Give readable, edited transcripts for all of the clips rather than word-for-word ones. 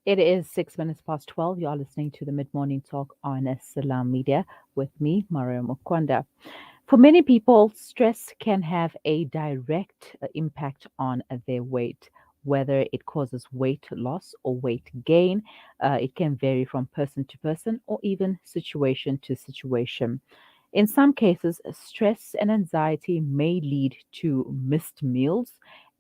It is 6 minutes past 12. You are listening to the Mid Morning Talk on Salam Media with me, Mario Mukwanda. For many people, stress can have a direct impact on their weight, whether it causes weight loss or weight gain. It can vary from person to person or even situation to situation. In some cases, stress and anxiety may lead to missed meals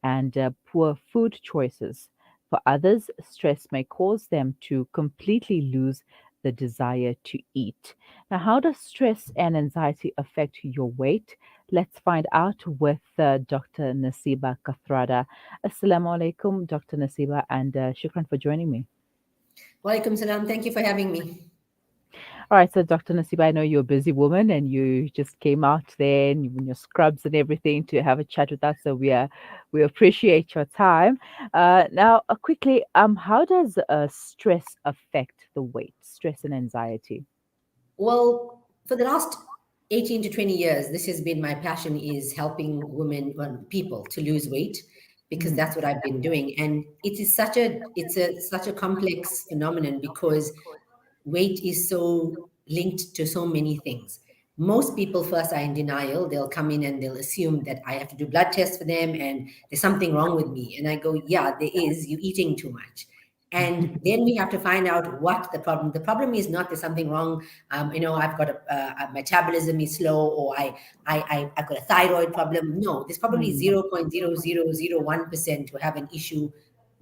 and poor food choices. For others, stress may cause them to completely lose the desire to eat. Now, how does stress and anxiety affect your weight? Let's find out with Dr. Naseeba Kathrada. Assalamu alaikum, Dr. Naseeba, and shukran for joining me. Walaikum salam. Thank you for having me. All right, so Dr. Nasiba, I know you're a busy woman and you just came out there and in your scrubs and everything to have a chat with us. So we appreciate your time. Now, quickly, how does stress affect the weight? Stress and anxiety. Well, for the last 18 to 20 years, this has been my passion is helping women, well, people to lose weight because Mhm. that's what I've been doing. And it is such a complex phenomenon because weight is so linked to so many things. Most people first are in denial. They'll come in and they'll assume that I have to do blood tests for them and there's something wrong with me. And I go, yeah, there is. You're eating too much. And then we have to find out what the problem. The problem is not there's something wrong. I've got a metabolism is slow, or I've got a thyroid problem. No, there's probably Mm, 0.0001% to have an issue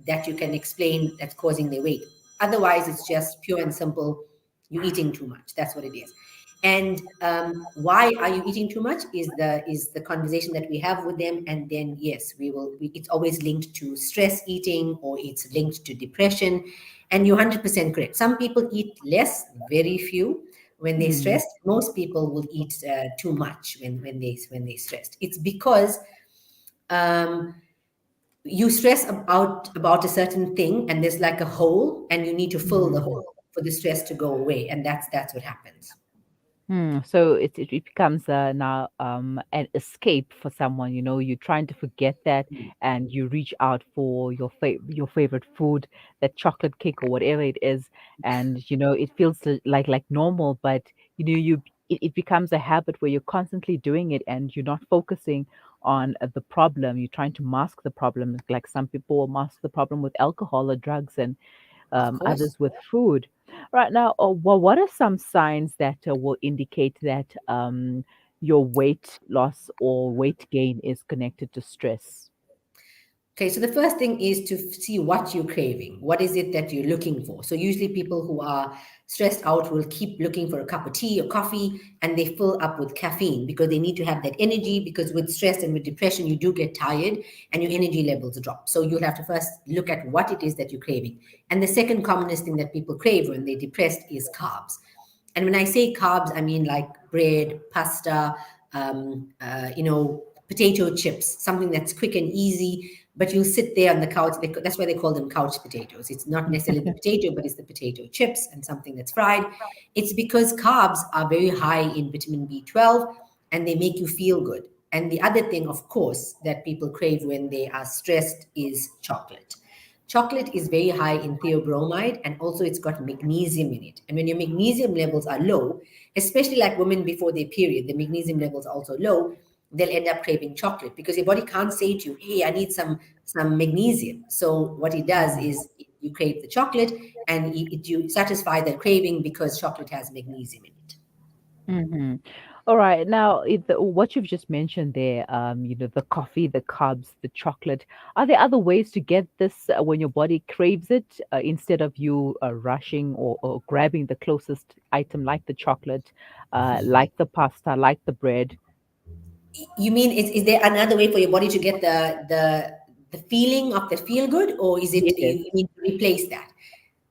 that you can explain that's causing their weight. Otherwise, it's just pure and simple. You're eating too much. That's what it is. And why are you eating too much is the conversation that we have with them. And then yes, it's always linked to stress eating, or it's linked to depression. And you're 100% correct. Some people eat less, very few. When they're mm, stressed, most people will eat too much when they stressed. It's because um, you stress about a certain thing, and there's like a hole, and you need to fill the mhm. hole for the stress to go away, and that's what happens. So it becomes now an escape for someone. You know, you're trying to forget that, and you reach out for your favorite food, that chocolate cake or whatever it is, and it feels like normal, but it becomes a habit where you're constantly doing it, and you're not focusing on the problem. You're trying to mask the problem, like some people will mask the problem with alcohol or drugs, and Of course. others with food. Right now, well, what are some signs that will indicate that your weight loss or weight gain is connected to stress? Okay, so the first thing is to see what you're craving. What is it that you're looking for? So usually people who are stressed out will keep looking for a cup of tea or coffee, and they fill up with caffeine because they need to have that energy, because with stress and with depression you do get tired and your energy levels drop. So you'll have to first look at what it is that you're craving. And the second commonest thing that people crave when they're depressed is carbs. And when I say carbs, I mean like bread, pasta, potato chips, something that's quick and easy. But you'll sit there on the couch. That's why they call them couch potatoes. It's not necessarily the potato, but it's the potato chips and something that's fried. It's because carbs are very high in vitamin B12, and they make you feel good. And the other thing, of course, that people crave when they are stressed is chocolate. Chocolate is very high in theobromide, and also it's got magnesium in it. And when your magnesium levels are low, especially like women before their period, the magnesium levels are also low, they'll end up craving chocolate because your body can't say to you, hey, I need some magnesium. So what it does is you crave the chocolate, and you satisfy the craving because chocolate has magnesium in it. Hmm. All right. Now, what you've just mentioned there, the coffee, the carbs, the chocolate, are there other ways to get this when your body craves it instead of you rushing or grabbing the closest item like the chocolate, like the pasta, like the bread? You mean is there another way for your body to get the feeling of the feel good, or is it Yes. you need to replace that?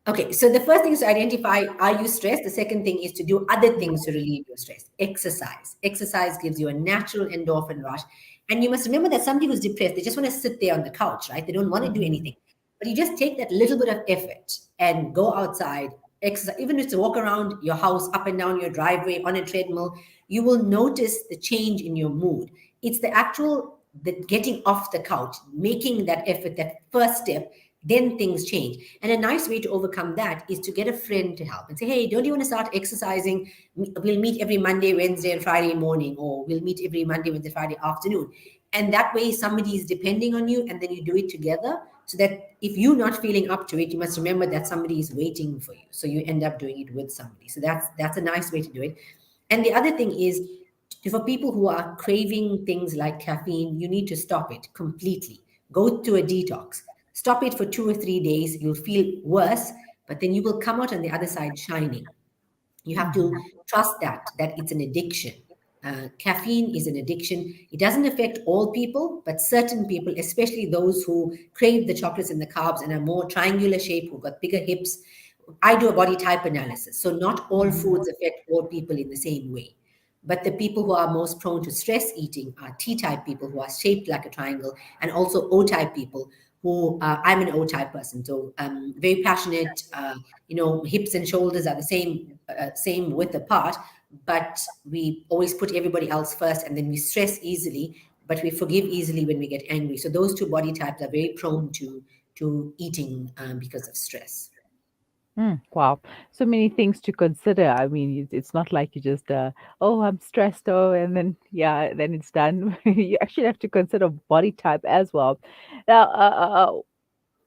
Okay, so the first thing is to identify, are you stressed? The second thing is to do other things to relieve your stress. Exercise. Exercise gives you a natural endorphin rush. And you must remember that somebody who's depressed, they just want to sit there on the couch, right? They don't want to do Hmm. anything. But you just take that little bit of effort and go outside, exercise, even if it's to walk around your house, up and down your driveway on a treadmill, you will notice the change in your mood. It's the getting off the couch, making that effort, that first step, then things change. And a nice way to overcome that is to get a friend to help and say, hey, don't you want to start exercising? We'll meet every Monday, Wednesday, and Friday morning, or we'll meet every Monday, Wednesday, Friday afternoon. And that way somebody is depending on you, and then you do it together, so that if you're not feeling up to it, you must remember that somebody is waiting for you. So you end up doing it with somebody. So that's a nice way to do it. And the other thing is, for people who are craving things like caffeine, you need to stop it completely. Go to a detox. Stop it for 2 or 3 days. You'll feel worse, but then you will come out on the other side shining. You have to trust that it's an addiction. Caffeine is an addiction. It doesn't affect all people, but certain people, especially those who crave the chocolates and the carbs and are more triangular shape, who've got bigger hips. I do a body type analysis, so not all foods affect all people in the same way. But the people who are most prone to stress eating are T-type people who are shaped like a triangle, and also O-type people who I'm an O-type person, so very passionate. Hips and shoulders are the same width apart, but we always put everybody else first, and then we stress easily, but we forgive easily when we get angry. So those two body types are very prone to eating because of stress. Wow. So many things to consider. I mean, it's not like you just, oh, I'm stressed, oh, and then, yeah, then it's done. You actually have to consider body type as well. Now,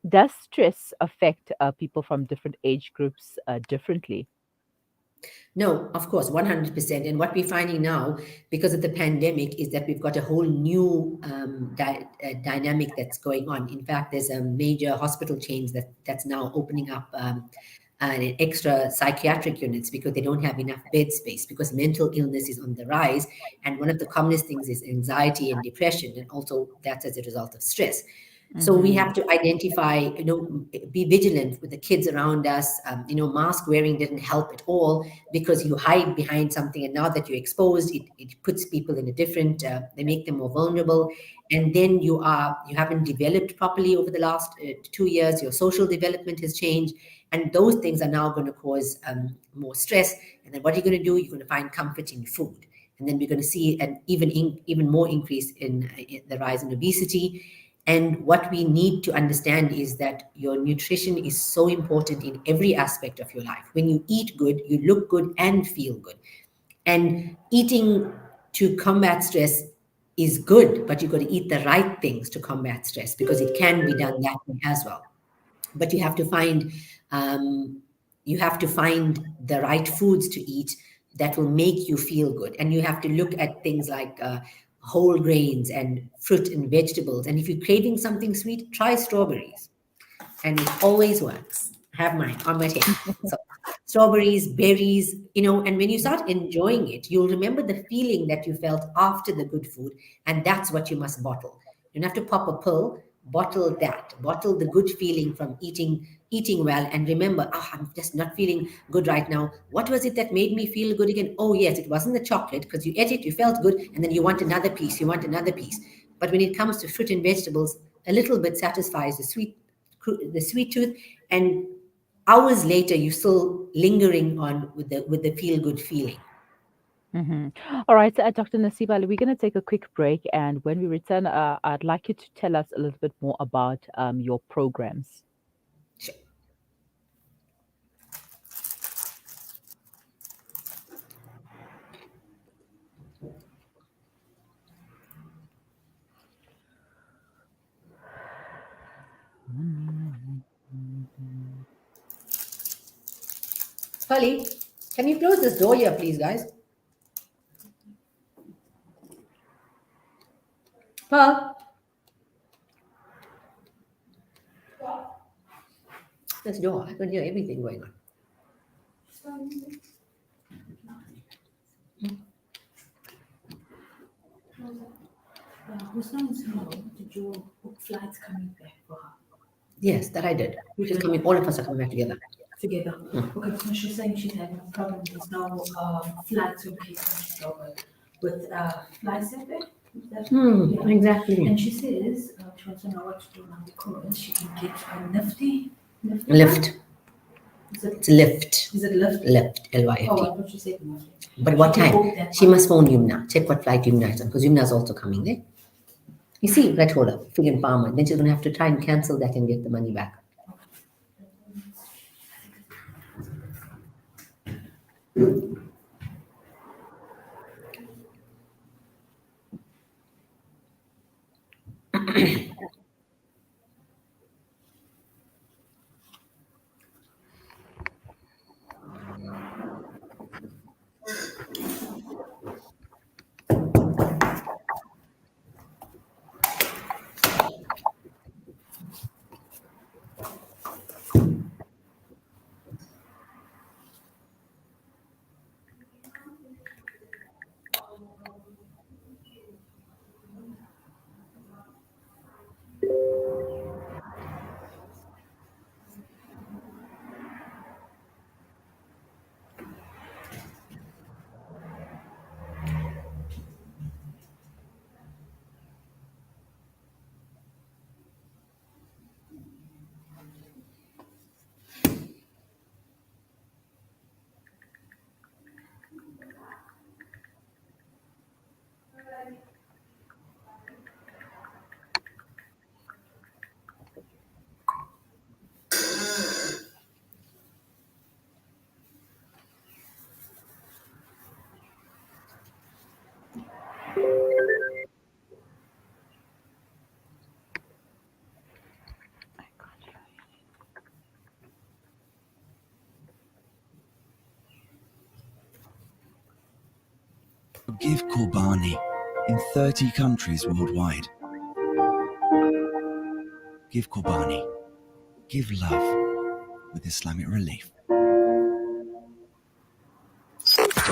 does stress affect people from different age groups differently? No, of course, 100%. And what we're finding now, because of the pandemic, is that we've got a whole new dynamic that's going on. In fact, there's a major hospital chains that's now opening up extra psychiatric units because they don't have enough bed space, because mental illness is on the rise. And one of the commonest things is anxiety and depression, and also that's as a result of stress. So we have to identify, be vigilant with the kids around us. Mask wearing didn't help at all, because you hide behind something, and now that you're exposed, it puts people in a different, they make them more vulnerable. And then you haven't developed properly over the last 2 years. Your social development has changed, and those things are now going to cause more stress. And then what are you going to do? You're going to find comfort in food. And then we're going to see an even more increase in the rise in obesity. And what we need to understand is that your nutrition is so important in every aspect of your life. When you eat good, you look good and feel good. And eating to combat stress is good, but you've got to eat the right things to combat stress, because it can be done that way as well. But you have to find the right foods to eat that will make you feel good. And you have to look at things like whole grains and fruit and vegetables. And if you're craving something sweet, try strawberries. And it always works. I have mine on my table. So strawberries, berries, and when you start enjoying it, you'll remember the feeling that you felt after the good food. And that's what you must bottle. You don't have to pop a pill. Bottle that. Bottle the good feeling from eating well. And remember, I'm just not feeling good right now. What was it that made me feel good again? Oh yes, it wasn't the chocolate, because you ate it, you felt good, and then you want another piece. But when it comes to fruit and vegetables, a little bit satisfies the sweet tooth, and hours later you're still lingering on with the feel good feeling. All right, Dr. Naseeba, we're going to take a quick break. And when we return, I'd like you to tell us a little bit more about your programs. Sure. Holly, can you close this door here, please, guys? Pearl, this door, I can hear everything going on. Did you book flights coming back for her? Yes, that I did. She's coming. All of us are coming back together. Together. Okay, so she's saying she's having a problem. There's no flights in case when she's over with flights setback. Exactly. And she says she wants to know what to do now because she can get a nifty Lift. It's lift. Is it lift? Lift. L-Y-F-T. Oh, I thought you said nifty. But what She can time? book that She one. must phone Yumna. Check what flight Yumna is on, because Yumna is also coming there. You see, let's hold up. Phil and Palmer. Then she's going to have to try and cancel that and get the money back. Give Qurbani in 30 countries worldwide. Give Qurbani. Give love with Islamic Relief.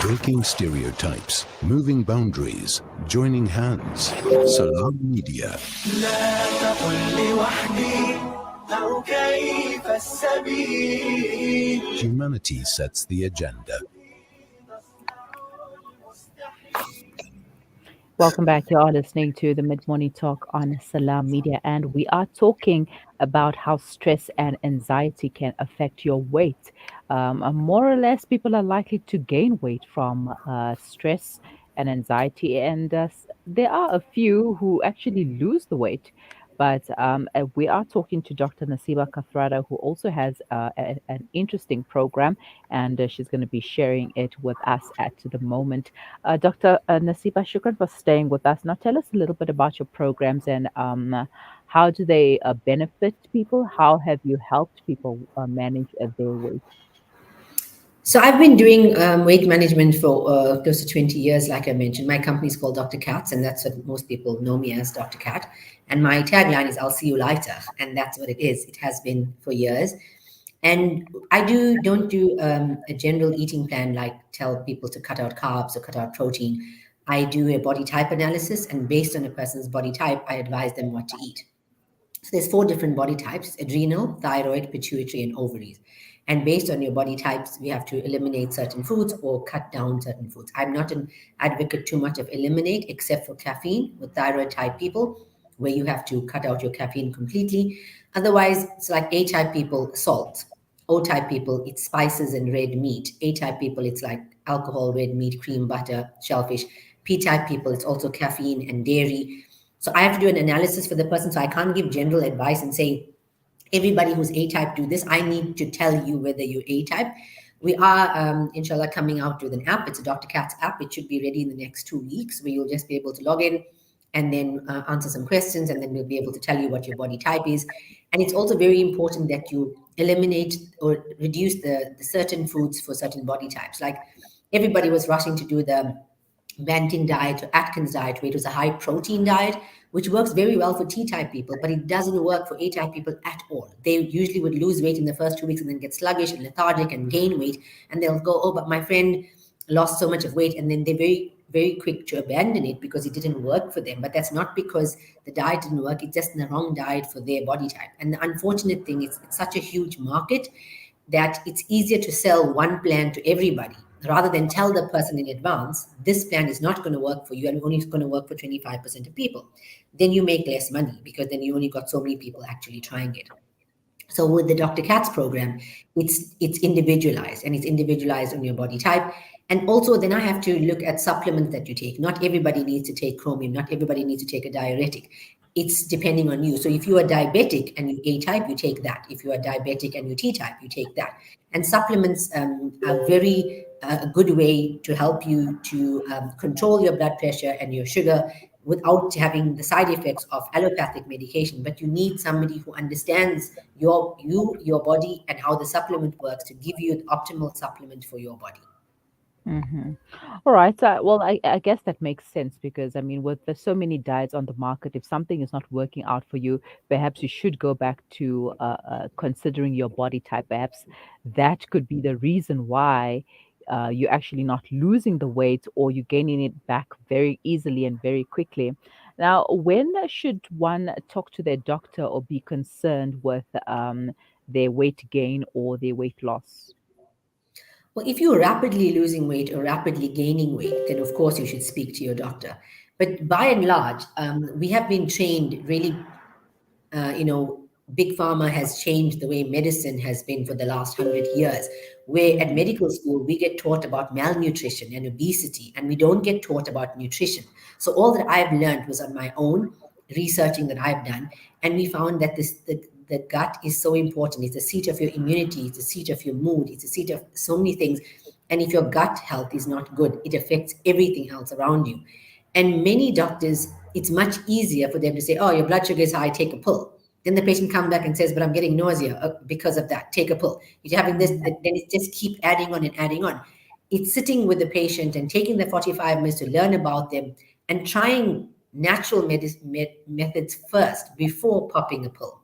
Breaking stereotypes, moving boundaries, joining hands. Salam Media. Humanity sets the agenda. Welcome back. You are listening to the Mid Morning Talk on Salam Media, and we are talking about how stress and anxiety can affect your weight. More or less, people are likely to gain weight from stress and anxiety, and there are a few who actually lose the weight. But we are talking to Dr. Naseeba Kathrada, who also has an interesting program, and she's going to be sharing it with us at the moment. Dr. Naseeba, shukran for staying with us. Now, tell us a little bit about your programs and how do they benefit people? How have you helped people manage their weight? So I've been doing weight management for close to 20 years, like I mentioned. My company is called Dr. Katz, and that's what most people know me as, Dr. Kat. And my tagline is, I'll see you later. And that's what it is. It has been for years. And I don't do a general eating plan, like tell people to cut out carbs or cut out protein. I do a body type analysis, and based on a person's body type, I advise them what to eat. So there's 4 different body types: adrenal, thyroid, pituitary, and ovaries. And based on your body types, we have to eliminate certain foods or cut down certain foods. I'm not an advocate too much of eliminate, except for caffeine with thyroid type people, where you have to cut out your caffeine completely. Otherwise, it's like A type people, salt. O type people, it's spices and red meat. A type people, it's like alcohol, red meat, cream, butter, shellfish. P type people, it's also caffeine and dairy. So I have to do an analysis for the person. So I can't give general advice and say, everybody who's A type do this. I need to tell you whether you're A type. We are, inshallah, coming out with an app. It's a Dr. Katz app. It should be ready in the next 2 weeks, where you'll just be able to log in and then answer some questions, and then we'll be able to tell you what your body type is. And it's also very important that you eliminate or reduce the certain foods for certain body types. Like everybody was rushing to do the Banting diet or Atkins diet, where it was a high protein diet, which works very well for T type people, but it doesn't work for A type people at all. They usually would lose weight in the first 2 weeks and then get sluggish and lethargic and gain weight. And they'll go, oh, but my friend lost so much of weight. And then they're very, very quick to abandon it because it didn't work for them. But that's not because the diet didn't work. It's just the wrong diet for their body type. And the unfortunate thing is, it's such a huge market that it's easier to sell one plan to everybody rather than tell the person in advance, this plan is not going to work for you and only going to work for 25% of people. Then you make less money because then you only got so many people actually trying it. So with the Dr. Katz program, it's individualized, and it's individualized on your body type. And also then I have to look at supplements that you take. Not everybody needs to take chromium. Not everybody needs to take a diuretic. It's depending on you. So if you are diabetic and you A type, you take that. If you are diabetic and you T type, you take that. And supplements are very a good way to help you to control your blood pressure and your sugar without having the side effects of allopathic medication. But you need somebody who understands your body, and how the supplement works to give you the optimal supplement for your body. Mhm. All right. Well, I guess that makes sense because I mean, with there's so many diets on the market, if something is not working out for you, perhaps you should go back to considering your body type. Perhaps that could be the reason why you're actually not losing the weight or you're gaining it back very easily and very quickly. Now, when should one talk to their doctor or be concerned with their weight gain or their weight loss? Well, if you're rapidly losing weight or rapidly gaining weight, then of course you should speak to your doctor. But by and large, we have been trained really, big pharma has changed the way medicine has been for the last 100 years. Where at Mm-hmm. medical school, we get taught about malnutrition and obesity, and we don't get taught about nutrition. So all that I've learned was on my own researching that I've done, and we found that the gut is so important. It's the seat of your immunity, it's the seat of your mood, it's the seat of so many things. And if your gut health is not good, it affects everything else around you. And many doctors, it's much easier for them to say, "Oh, your blood sugar is high, take a pill." Then the patient comes back and says, "But I'm getting nausea because of that. Take a pill." You're having this, then it just keep adding on and adding on. It's sitting with the patient and taking the 45 minutes to learn about them and trying natural methods first before popping a pill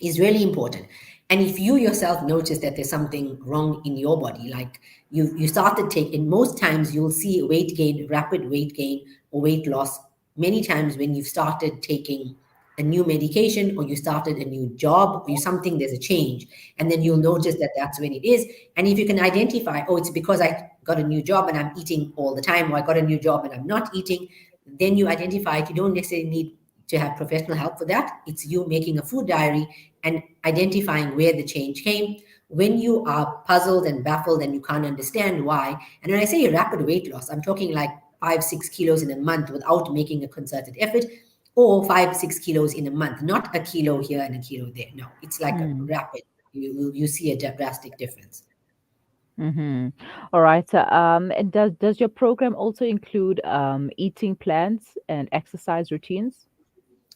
is really important. And if you yourself notice that there's something wrong in your body, like you started taking, most times you'll see weight gain, rapid weight gain or weight loss, many times when you've started taking a new medication or you started a new job or you something, there's a change. And then you'll notice that that's when it is. And if you can identify, oh, it's because I got a new job and I'm eating all the time, or I got a new job and I'm not eating, then you identify it. You don't necessarily need to have professional help for that. It's you making a food diary and identifying where the change came. When you are puzzled and baffled and you can't understand why, and when I say rapid weight loss, I'm talking like 5, 6 kilos in a month without making a concerted effort, or 5, 6 kilos in a month, not a kilo here and a kilo there. No, it's like a rapid. You see a drastic difference. Mm-hmm. All right. And does your program also include eating plans and exercise routines?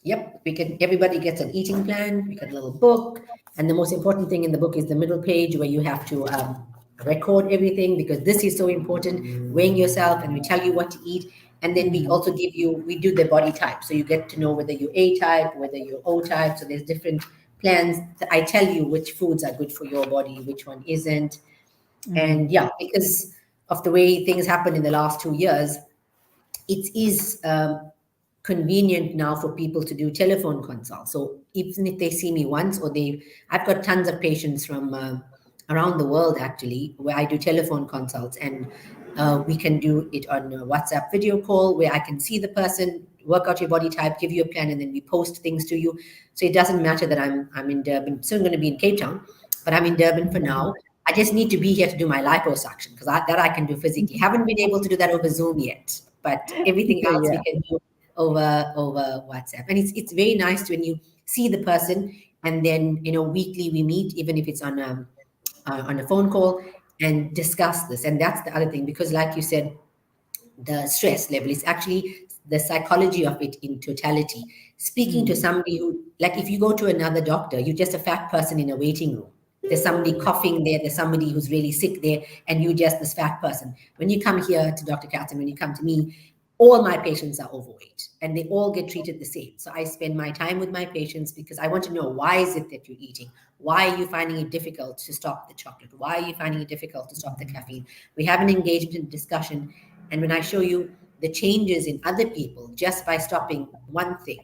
Yep, we can. Everybody gets an eating plan. We get a little book, and the most important thing in the book is the middle page where you have to record everything, because this is so important. Weighing yourself, and we tell you what to eat, and then we Mm-hmm. also give you. We do the body type, so you get to know whether you're A type, whether you're O type. So there's different plans. I tell you which foods are good for your body, which one isn't, Mm-hmm. and yeah, because of the way things happened in the last 2 years, it is convenient now for people to do telephone consults. So even if they see me once, or I've got tons of patients from around the world actually, where I do telephone consults, and we can do it on a WhatsApp video call where I can see the person, work out your body type, give you a plan, and then we post things to you. So it doesn't matter that I'm in Durban. Soon going to be in Cape Town, but I'm in Durban for now. I just need to be here to do my liposuction, because that I can do physically. Haven't been able to do that over Zoom yet, but everything else we Yeah. can do over WhatsApp. And it's very nice when you see the person, and then weekly we meet, even if it's on a phone call, and discuss this. And that's the other thing, because like you said, the stress level is actually the psychology of it in totality. Speaking to Mm-hmm. somebody who, like, if you go to another doctor, you're just a fat person in a waiting room. There's somebody coughing there, there's somebody who's really sick there, and you just this fat person. When you come here to Dr. Kathrada, when you come to me, all my patients are overweight and they all get treated the same. So I spend my time with my patients because I want to know, why is it that you're eating? Why are you finding it difficult to stop the chocolate? Why are you finding it difficult to stop the caffeine? We have an engagement and discussion. And when I show you the changes in other people just by stopping one thing,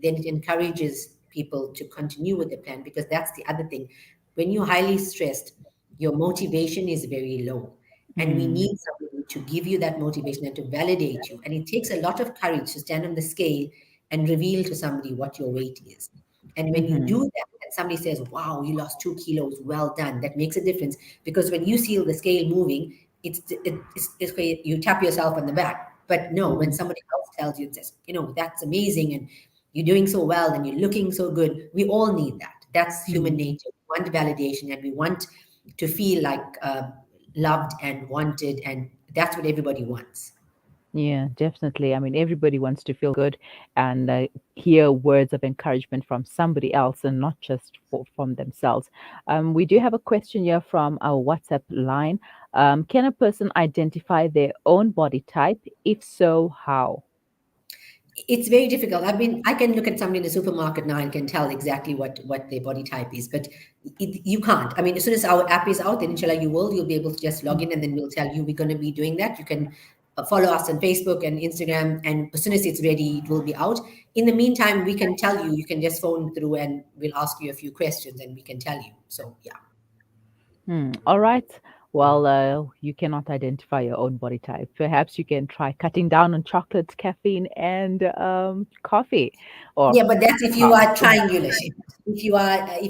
then it encourages people to continue with the plan, because that's the other thing. When you're highly stressed, your motivation is very low. And we Mm-hmm. need somebody to give you that motivation and to validate you. And it takes a lot of courage to stand on the scale and reveal to somebody what your weight is. And when you do that, and somebody says, "Wow, you lost 2 kilos, well done," that makes a difference. Because when you see the scale moving, it's where you tap yourself on the back. But no, when Mm-hmm. somebody else tells you and says, "That's amazing, and you're doing so well, and you're looking so good," we all need that. That's human Mm-hmm. nature. We want validation, and we want to feel loved and wanted, and that's what everybody wants. Yeah, definitely. I mean, everybody wants to feel good and hear words of encouragement from somebody else and not just from themselves. We do have a question here from our WhatsApp line. Can a person identify their own body type? If so, how? It's very difficult. I can look at somebody in the supermarket now and can tell exactly what their body type is, but you can't. I mean, as soon as our app is out, then inshallah you'll be able to just log in, and then we'll tell you we're going to be doing that. You can follow us on Facebook and Instagram, and as soon as it's ready, it will be out. In the meantime, we can tell you. You can just phone through, and we'll ask you a few questions, and we can tell you. So yeah. All right. Well, you cannot identify your own body type. Perhaps you can try cutting down on chocolate, caffeine, and coffee, or Yeah, but that's if you coffee. are triangular shaped. If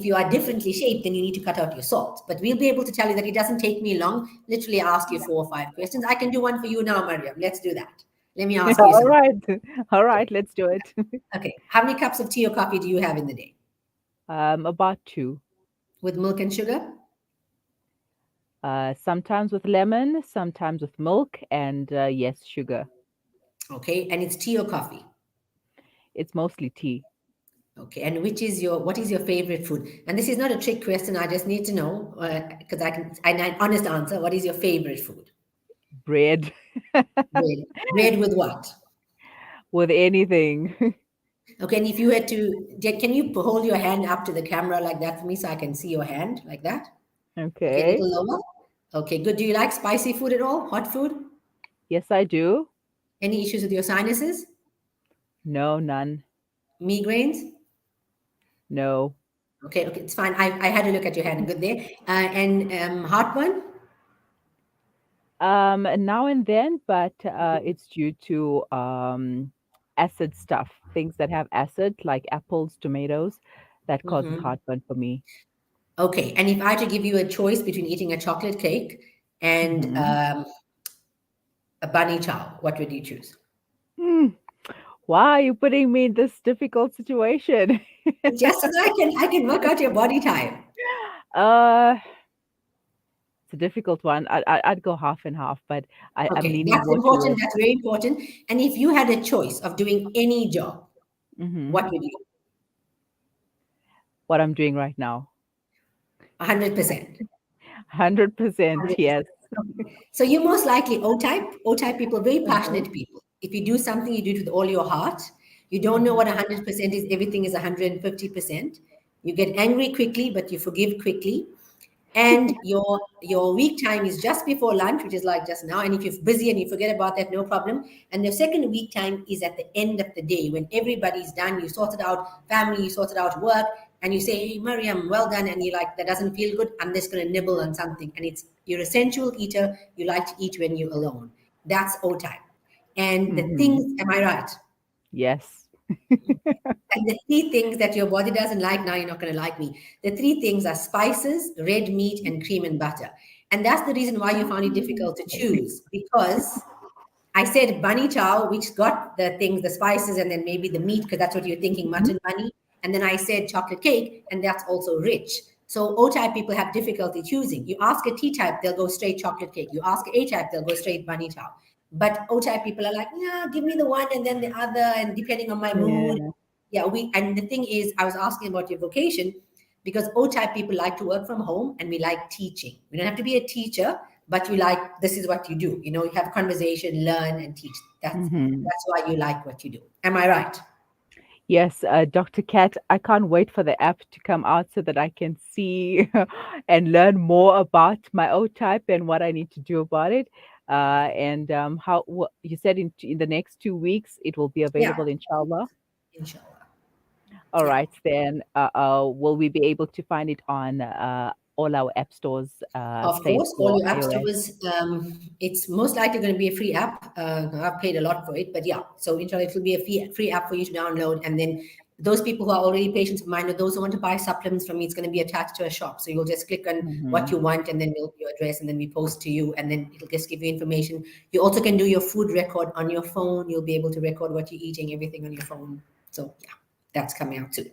you are differently shaped, then you need to cut out your salt. But we'll be able to tell you that it doesn't take me long. Literally, ask you 4 or 5 questions. I can do one for you now, Mariam. Let's do that. Let me ask you All something. right. All right. Let's do it. Okay. How many cups of tea or coffee do you have in the day? About two. With milk and sugar? Sometimes with lemon, sometimes with milk, and yes, sugar. Okay. And it's tea or coffee? It's mostly tea. Okay. And what is your favorite food? And this is not a trick question. I just need to know because an honest answer. What is your favorite food? Bread Bread. Bread with what? with anything. Okay, and if you had to, can you hold your hand up to the camera like that for me so I can see your hand like that? Okay, a Okay. little lower. Okay, good. Do you like spicy food at all? Hot food? Yes, I do. Any issues with your sinuses? No, none. Migraines? No. Okay, okay, it's fine. I had to look at your hand. Good there. And heartburn? Now and then, but it's due to acid stuff, things that have acid, like apples, tomatoes, that causes Mm-hmm. heartburn for me. Okay, and if I had to give you a choice between eating a chocolate cake and Hmm. a bunny chow, what would you choose? Why are you putting me in this difficult situation? Just so that I can work out your body type. uh, it's a difficult one. I'd go half and half, but I'm Okay, leaning that's more important. towards That's very important. And if you had a choice of doing any job, mhm, what would you? what I'm doing right now. 100%. 100%, yes. So you're most likely O-type. O-type people, very Uh-huh. passionate people. If you do something, you do it with all your heart. You don't know Mhm. what 100% is. Everything is 150%. You get angry quickly, but you forgive quickly. And your week time is just before lunch, which is like just now. And if you're busy and you forget about that, no problem. And the second week time is at the end of the day when everybody's done. You sorted out family, you sorted out work, and you say, "Hey, Mariam, well done." And you're like, "That doesn't feel good. I'm just going to nibble on something." And you're a sensual eater. You like to eat when you're alone. That's O type. And the Mhm. things, am I right? Yes. And the three things that your body doesn't like, now you're not going to like me. The three things are spices, red meat, and cream and butter. And that's the reason why you found it difficult to choose, because I said bunny chow, which got the things, the spices, and then maybe the meat, because that's what you're thinking, Mhm. mutton bunny. And then I said chocolate cake, and that's also rich. So O type people have difficulty choosing. You ask a T type, they'll go straight chocolate cake. You ask A type, they'll go straight bunny chow. But O type people are like, yeah, give me the one and then the other, and depending on my mood. Yeah. Yeah, and the thing is, I was asking about your vocation because O type people like to work from home and we like teaching. We don't have to be a teacher, but you like this is what you do. You have a conversation, learn, and teach. That's Mhm. that's why you like what you do. Am I right? Yes, Dr. Kat, I can't wait for the app to come out so that I can see and learn more about my O type and what I need to do about it. And how you said in the next 2 weeks it will be Yeah, available, inshallah. inshallah. All Yeah. right, then will we be able to find it on all our app stores, Of Play course, all Store, your app iOS? stores. It's most likely going to be a free app. I've paid a lot for it, but yeah. So inshallah, it will be a free app for you to download. And then those people who are already patients of mine, or those who want to buy supplements from me, it's going to be attached to a shop. So you'll just click on what Hmm. you want, and then we'll your address, and then we post to you, and then it'll just give you information. You also can do your food record on your phone. You'll be able to record what you're eating, everything on your phone. So yeah, that's coming out soon.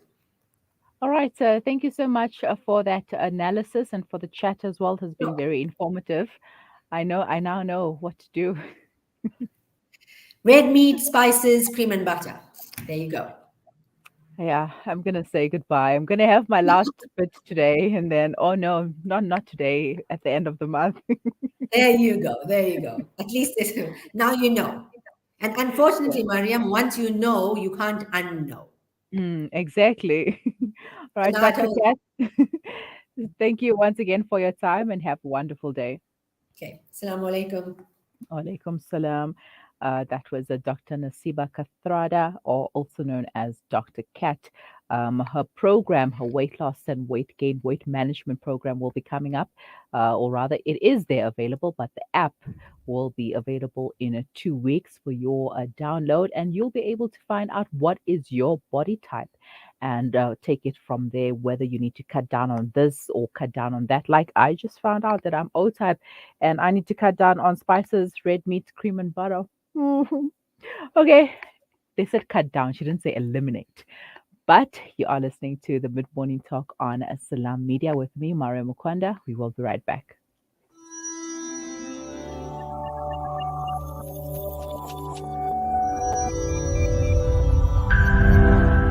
All right. Thank you so much for that analysis and for the chat as well. It has been Sure. very informative. I now know what to do. Red meat, spices, cream and butter. There you go. Yeah, I'm gonna say goodbye. I'm gonna have my last bit today, and then oh no, not today. At the end of the month. There you go. There you go. At least now you know. And Yeah. unfortunately, Mariam, once you know, you can't unknow. Exactly. All right, Dr. Tomato. Kat. Thank you once again for your time, and have a wonderful day. Okay. Assalamu alaikum. Alaikum salam. That was Dr. Naseeba Kathrada, or also known as Dr. Kat. Her program, her weight loss and weight gain, weight management program will be coming up, or rather, it is there available, but the app will be available in 2 weeks for your download, and you'll be able to find out what is your body type and take it from there, whether you need to cut down on this or cut down on that. Like I just found out that I'm O type and I need to cut down on spices, red meat, cream, and butter. Okay, they said cut down. She didn't say eliminate. But you are listening to the Mid Morning Talk on Salam Media with me, Mario Mukwanda. We will be right back.